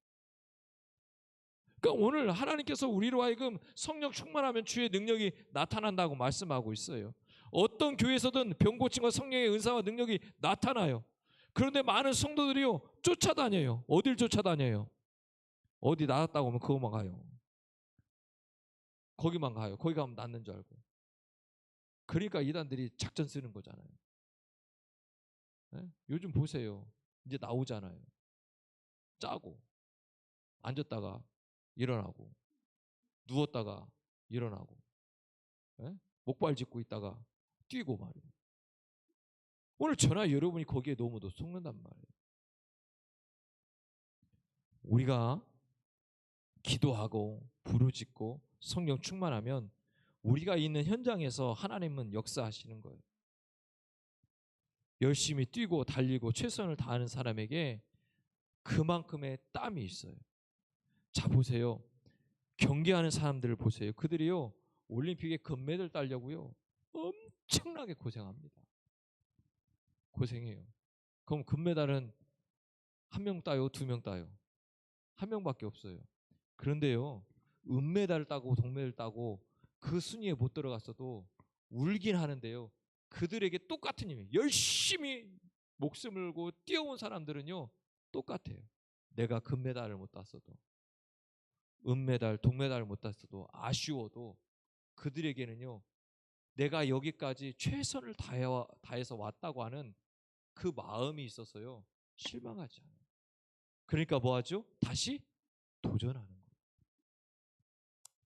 그러니까 오늘 하나님께서 우리로 하여금 성령 충만하면 주의 능력이 나타난다고 말씀하고 있어요. 어떤 교회에서든 병 고침과 성령의 은사와 능력이 나타나요. 그런데 많은 성도들이요 쫓아다녀요. 어딜 쫓아다녀요? 어디 나갔다고 하면 그거만 가요. 거기만 가요. 거기 가면 낫는 줄 알고. 그러니까 이단들이 작전 쓰는 거잖아요. 네? 요즘 보세요. 이제 나오잖아요. 짜고 앉았다가 일어나고 누웠다가 일어나고, 네? 목발 짚고 있다가 뛰고 말이에요. 오늘 저나 여러분이 거기에 너무도 속는단 말이에요. 우리가 기도하고 부르짖고 성령 충만하면 우리가 있는 현장에서 하나님은 역사하시는 거예요. 열심히 뛰고 달리고 최선을 다하는 사람에게 그만큼의 땀이 있어요. 자 보세요. 경기하는 사람들을 보세요. 그들이요 올림픽에 금메달 따려고요 엄청나게 고생합니다. 고생해요. 그럼 금메달은 한 명 따요, 두 명 따요? 한 명밖에 없어요. 그런데요 은메달을 따고 동메달을 따고 그 순위에 못 들어갔어도 울긴 하는데요, 그들에게 똑같은 힘이 열심히 목숨을 걸고 뛰어온 사람들은요 똑같아요. 내가 금메달을 못 땄어도 은메달 동메달을 못 땄어도 아쉬워도 그들에게는요 내가 여기까지 최선을 다해서 왔다고 하는 그 마음이 있어서요 실망하지 않아요. 그러니까 뭐 하죠? 다시 도전하는 거예요.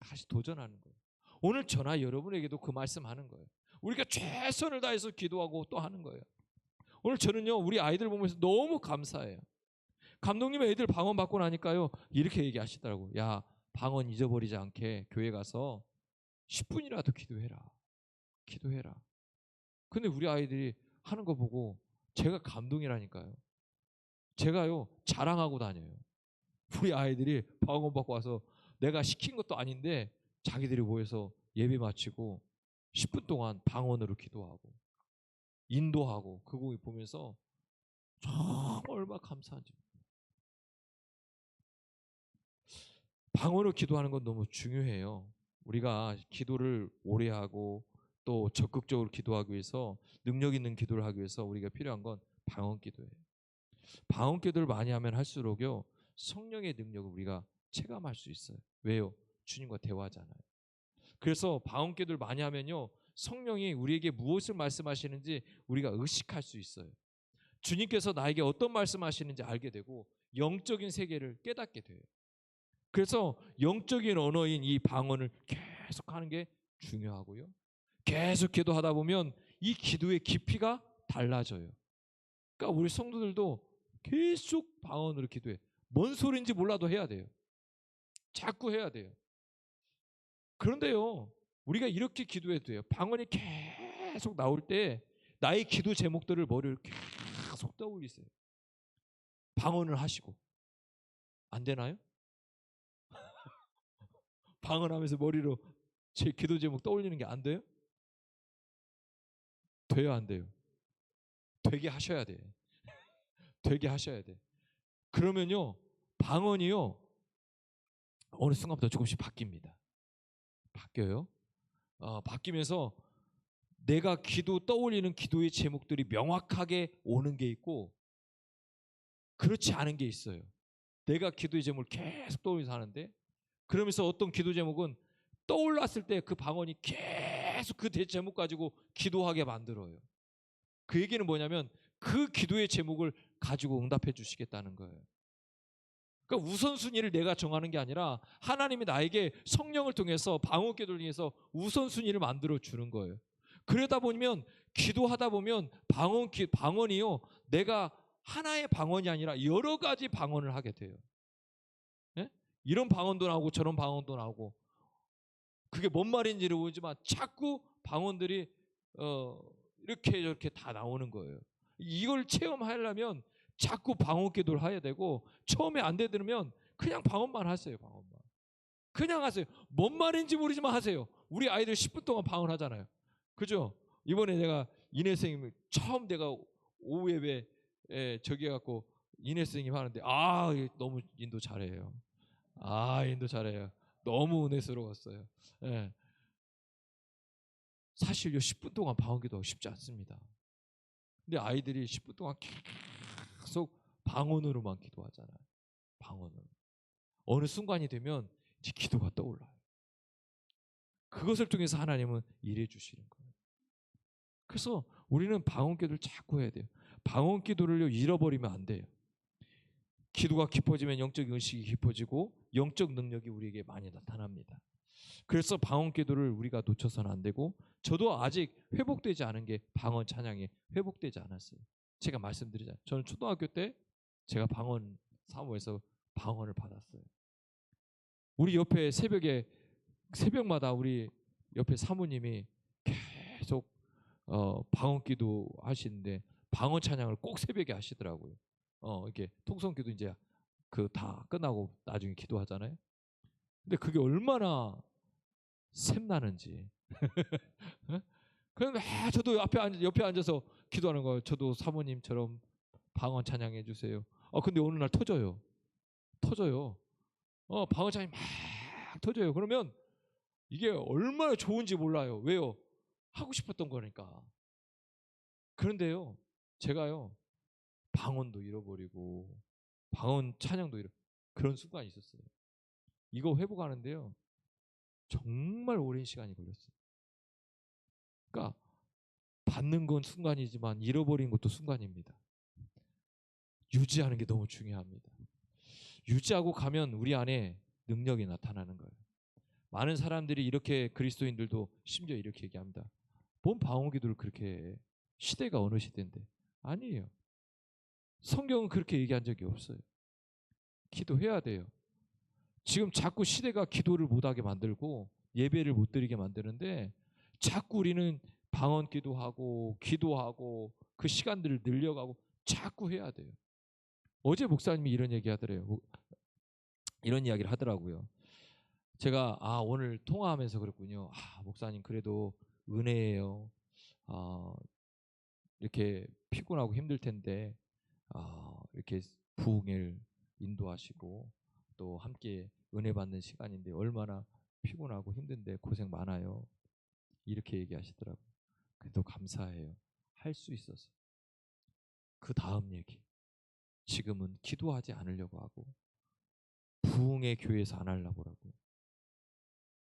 다시 도전하는 거예요. 오늘 저나 여러분에게도 그 말씀하는 거예요. 우리가 최선을 다해서 기도하고 또 하는 거예요. 오늘 저는요 우리 아이들 보면서 너무 감사해요. 감독님의 애들 방언 받고 나니까요 이렇게 얘기하시더라고요. 야 방언 잊어버리지 않게 교회 가서 10분이라도 기도해라. 기도해라. 근데 우리 아이들이 하는 거 보고 제가 감동이라니까요. 제가요 자랑하고 다녀요. 우리 아이들이 방언 받고 와서 내가 시킨 것도 아닌데 자기들이 모여서 예배 마치고 10분 동안 방언으로 기도하고 인도하고 그거 보면서 정말 얼마나 감사한지. 방언으로 기도하는 건 너무 중요해요. 우리가 기도를 오래 하고 또 적극적으로 기도하기 위해서 능력 있는 기도를 하기 위해서 우리가 필요한 건 방언 기도예요. 방언 기도를 많이 하면 할수록요 성령의 능력을 우리가 체감할 수 있어요. 왜요? 주님과 대화하잖아요. 그래서 방언 기도를 많이 하면요 성령이 우리에게 무엇을 말씀하시는지 우리가 의식할 수 있어요. 주님께서 나에게 어떤 말씀하시는지 알게 되고 영적인 세계를 깨닫게 돼요. 그래서 영적인 언어인 이 방언을 계속 하는 게 중요하고요. 계속 기도하다 보면 이 기도의 깊이가 달라져요. 그러니까 우리 성도들도 계속 방언으로 기도해. 뭔 소리인지 몰라도 해야 돼요. 자꾸 해야 돼요. 그런데요, 우리가 이렇게 기도해도 돼요. 방언이 계속 나올 때 나의 기도 제목들을 머리를 계속 떠올리세요. 방언을 하시고. 안 되나요? 방언하면서 머리로 제 기도 제목 떠올리는 게 안 돼요? 돼요, 안 돼요? 되게 하셔야 돼. 되게 하셔야 돼. 그러면요, 방언이요, 어느 순간부터 조금씩 바뀝니다. 바뀌어요. 바뀌면서 내가 떠올리는 기도의 제목들이 명확하게 오는 게 있고, 그렇지 않은 게 있어요. 내가 기도의 제목을 계속 떠올려서 하는데, 그러면서 어떤 기도 제목은 떠올랐을 때 그 방언이 계속 그 제목 가지고 기도하게 만들어요. 그 얘기는 뭐냐면 그 기도의 제목을 가지고 응답해 주시겠다는 거예요. 그러니까 우선순위를 내가 정하는 게 아니라 하나님이 나에게 성령을 통해서 방언 기도를 통해서 우선순위를 만들어 주는 거예요. 그러다 보면 기도하다 보면 방언이요, 내가 하나의 방언이 아니라 여러 가지 방언을 하게 돼요. 예? 이런 방언도 나오고 저런 방언도 나오고, 그게 뭔 말인지를 모르지만 자꾸 방언들이 이렇게 저렇게 다 나오는 거예요. 이걸 체험하려면 자꾸 방언 기도를 해야 되고, 처음에 안 되면 그냥 방언만 하세요. 방언만 그냥 하세요. 뭔 말인지 모르지만 하세요. 우리 아이들 10분 동안 방언 하잖아요. 그죠? 이번에 내가 이내 선생님 처음 내가 오후 예배 저기 해갖고 이내 선생님 하는데, 너무 인도 잘해요. 인도 잘해요. 너무 은혜스러웠어요. 예. 사실요, 10분 동안 방언 기도하기 쉽지 않습니다. 근데 아이들이 10분 동안 계속 방언으로만 기도하잖아요. 방언으로. 어느 순간이 되면 이제 기도가 떠올라요. 그것을 통해서 하나님은 일해 주시는 거예요. 그래서 우리는 방언 기도를 자꾸 해야 돼요. 방언 기도를 잃어버리면 안 돼요. 기도가 깊어지면 영적 의식이 깊어지고 영적 능력이 우리에게 많이 나타납니다. 그래서 방언 기도를 우리가 놓쳐서는 안 되고, 저도 아직 회복되지 않은 게 방언 찬양이 회복되지 않았어요. 제가 말씀드리잖아요. 저는 초등학교 때 제가 방언 사모에서 방언을 받았어요. 우리 옆에 새벽마다 우리 옆에 사모님이 계속 방언 기도 하시는데 방언 찬양을 꼭 새벽에 하시더라고요. 이렇게 통성 기도 이제 그 다 끝나고 나중에 기도하잖아요. 근데 그게 얼마나 샘나는지. 그럼 저도 옆에 앉아서 기도하는 거예요. 저도 사모님처럼 방언 찬양해 주세요. 근데 어느 날 터져요. 방언 찬양이 막 터져요. 그러면 이게 얼마나 좋은지 몰라요. 왜요? 하고 싶었던 거니까. 그런데요, 제가요, 방언도 잃어버리고 방언 찬양도 그런 순간이 있었어요. 이거 회복하는데요, 정말 오랜 시간이 걸렸어요. 그러니까 받는 건 순간이지만 잃어버린 것도 순간입니다. 유지하는 게 너무 중요합니다. 유지하고 가면 우리 안에 능력이 나타나는 거예요. 많은 사람들이 이렇게, 그리스도인들도 심지어 이렇게 얘기합니다. 뭔 방언 기도를 그렇게 해? 시대가 어느 시대인데? 아니에요. 성경은 그렇게 얘기한 적이 없어요. 기도해야 돼요. 지금 자꾸 시대가 기도를 못하게 만들고 예배를 못 드리게 만드는데, 자꾸 우리는 방언 기도하고 그 시간들을 늘려가고 자꾸 해야 돼요. 어제 목사님이 이런 얘기 하더래요. 이런 이야기를 하더라고요. 제가 오늘 통화하면서 그랬군요. 목사님 그래도 은혜예요. 이렇게 피곤하고 힘들 텐데 이렇게 부흥을 인도하시고 또 함께 은혜 받는 시간인데 얼마나 피곤하고 힘든데 고생 많아요. 이렇게 얘기하시더라고요. 그래도 감사해요. 할 수 있어서. 그 다음 얘기. 지금은 기도하지 않으려고 하고 부흥의 교회에서 안 하려고 하고.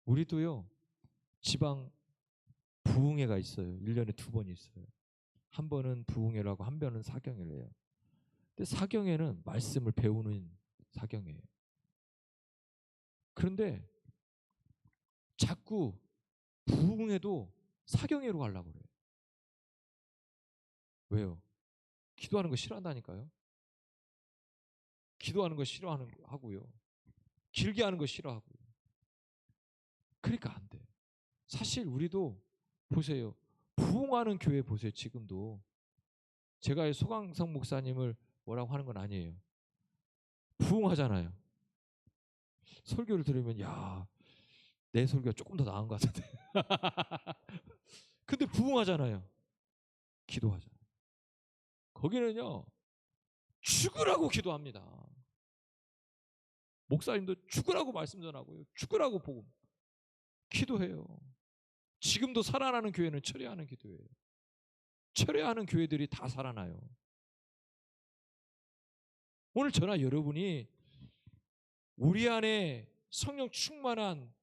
우리도요, 지방 부흥회가 있어요. 1년에 2번 있어요. 한 번은 부흥회라고 한 번은 사경회래요. 근데 사경회는 말씀을 배우는 사경회예요. 그런데 자꾸 부흥회도 사경회로 가려고 그래요. 왜요? 기도하는 거 싫어한다니까요. 기도하는 거 하고요. 길게 하는 거 싫어하고요. 그러니까 안 돼. 사실 우리도 보세요. 부흥하는 교회 보세요. 지금도 제가 소강성 목사님을 뭐라고 하는 건 아니에요. 부흥하잖아요. 설교를 들으면 내 설교가 조금 더 나은 것 같은데. 근데 부흥하잖아요. 기도하잖아요. 거기는요 죽으라고 기도합니다. 목사님도 죽으라고 말씀 전하고요, 죽으라고 복음 기도해요. 지금도 살아나는 교회는 철회하는 기도예요. 철회하는 교회들이 다 살아나요. 오늘 저나 여러분이 우리 안에 성령 충만한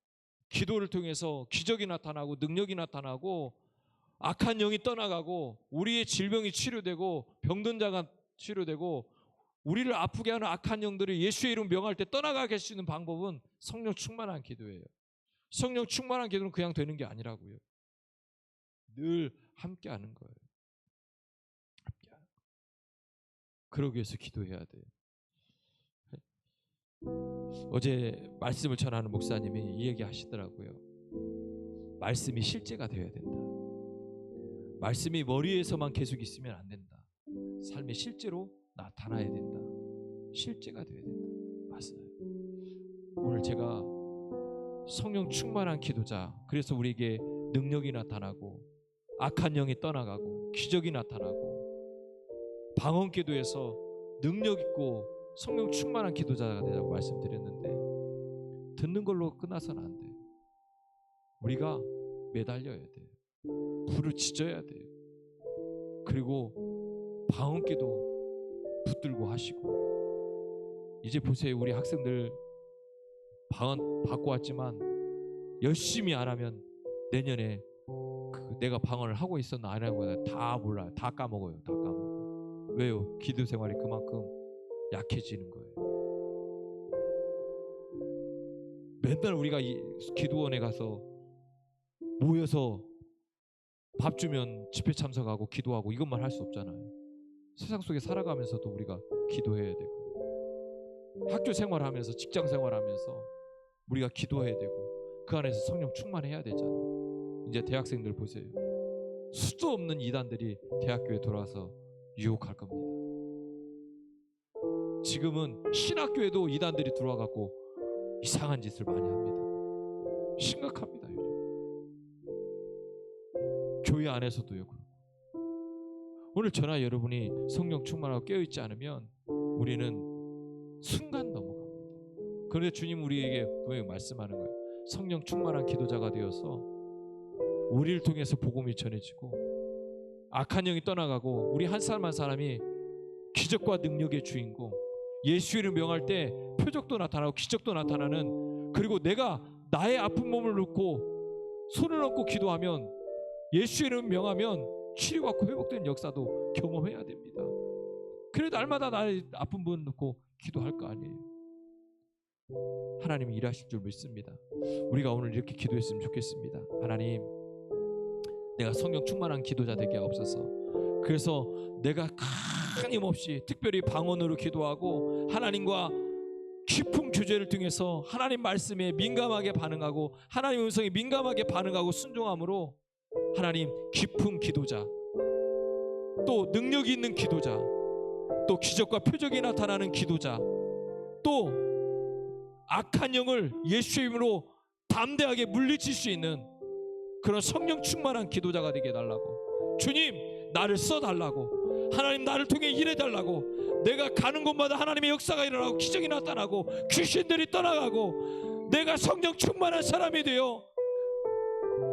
기도를 통해서 기적이 나타나고 능력이 나타나고 악한 영이 떠나가고 우리의 질병이 치료되고 병든 자가 치료되고 우리를 아프게 하는 악한 영들을 예수의 이름 명할 때 떠나가게 할 수 있는 방법은 성령 충만한 기도예요. 성령 충만한 기도는 그냥 되는 게 아니라고요. 늘 함께하는 거예요. 함께하는 거. 그러기 위해서 기도해야 돼요. 어제 말씀을 전하는 목사님이 이 얘기 하시더라고요. 말씀이 실제가 되어야 된다. 말씀이 머리에서만 계속 있으면 안 된다. 삶에 실제로 나타나야 된다. 실제가 되어야 된다. 맞아요. 오늘 제가 성령 충만한 기도자, 그래서 우리에게 능력이 나타나고 악한 영이 떠나가고 기적이 나타나고 방언 기도에서 능력 있고 성령 충만한 기도자가 되라고 말씀드렸는데 듣는 걸로 끝나서는 안 돼요. 우리가 매달려야 돼요. 부르짖어야 돼요. 그리고 방언 기도 붙들고 하시고, 이제 보세요. 우리 학생들 방언 받고 왔지만 열심히 안 하면 내년에 내가 방언을 하고 있었나 안 하고 다 몰라요. 다 까먹어요. 다 까먹어요. 왜요? 기도 생활이 그만큼 약해지는 거예요. 맨날 우리가 기도원에 가서 모여서 밥 주면 집회 참석하고 기도하고 이것만 할 수 없잖아요. 세상 속에 살아가면서도 우리가 기도해야 되고, 학교 생활하면서 직장 생활하면서 우리가 기도해야 되고, 그 안에서 성령 충만해야 되잖아요. 이제 대학생들 보세요. 수도 없는 이단들이 대학교에 돌아와서 유혹할 겁니다. 지금은 신학교에도 이단들이 들어와갖고 이상한 짓을 많이 합니다. 심각합니다. 교회 안에서도요. 오늘 저나 여러분이 성령 충만하고 깨어있지 않으면 우리는 순간 넘어갑니다. 그런데 주님 우리에게 분명히 말씀하는 거예요. 성령 충만한 기도자가 되어서 우리를 통해서 복음이 전해지고 악한 영이 떠나가고 우리 한 사람 한 사람이 기적과 능력의 주인공, 예수 이름 명할 때 표적도 나타나고 기적도 나타나는, 그리고 내가 나의 아픈 몸을 놓고 손을 얹고 기도하면 예수 이름 명하면 치료받고 회복되는 역사도 경험해야 됩니다. 그래 날마다 나의 아픈 분 놓고 기도할 거 아니에요. 하나님이 일하실 줄 믿습니다. 우리가 오늘 이렇게 기도했으면 좋겠습니다. 하나님, 내가 성령 충만한 기도자 되게 하옵소서. 그래서 내가 끊임없이 특별히 방언으로 기도하고 하나님과 깊은 교제를 통해서 하나님 말씀에 민감하게 반응하고 하나님 음성에 민감하게 반응하고 순종함으로 하나님 깊은 기도자, 또 능력이 있는 기도자, 또 기적과 표적이 나타나는 기도자, 또 악한 영을 예수의 이름으로 담대하게 물리칠 수 있는 그런 성령 충만한 기도자가 되게 해달라고, 주님 나를 써달라고, 하나님 나를 통해 일해달라고, 내가 가는 곳마다 하나님의 역사가 일어나고 기적이 나타나고 귀신들이 떠나가고 내가 성령 충만한 사람이 되어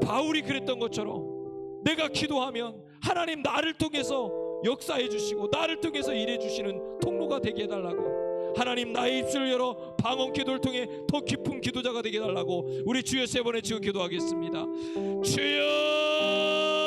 바울이 그랬던 것처럼 내가 기도하면 하나님 나를 통해서 역사해 주시고 나를 통해서 일해 주시는 통로가 되게 해달라고, 하나님 나의 입술을 열어 방언 기도를 통해 더 깊은 기도자가 되게 해달라고 우리 주여 세 번에 지금 기도하겠습니다. 주여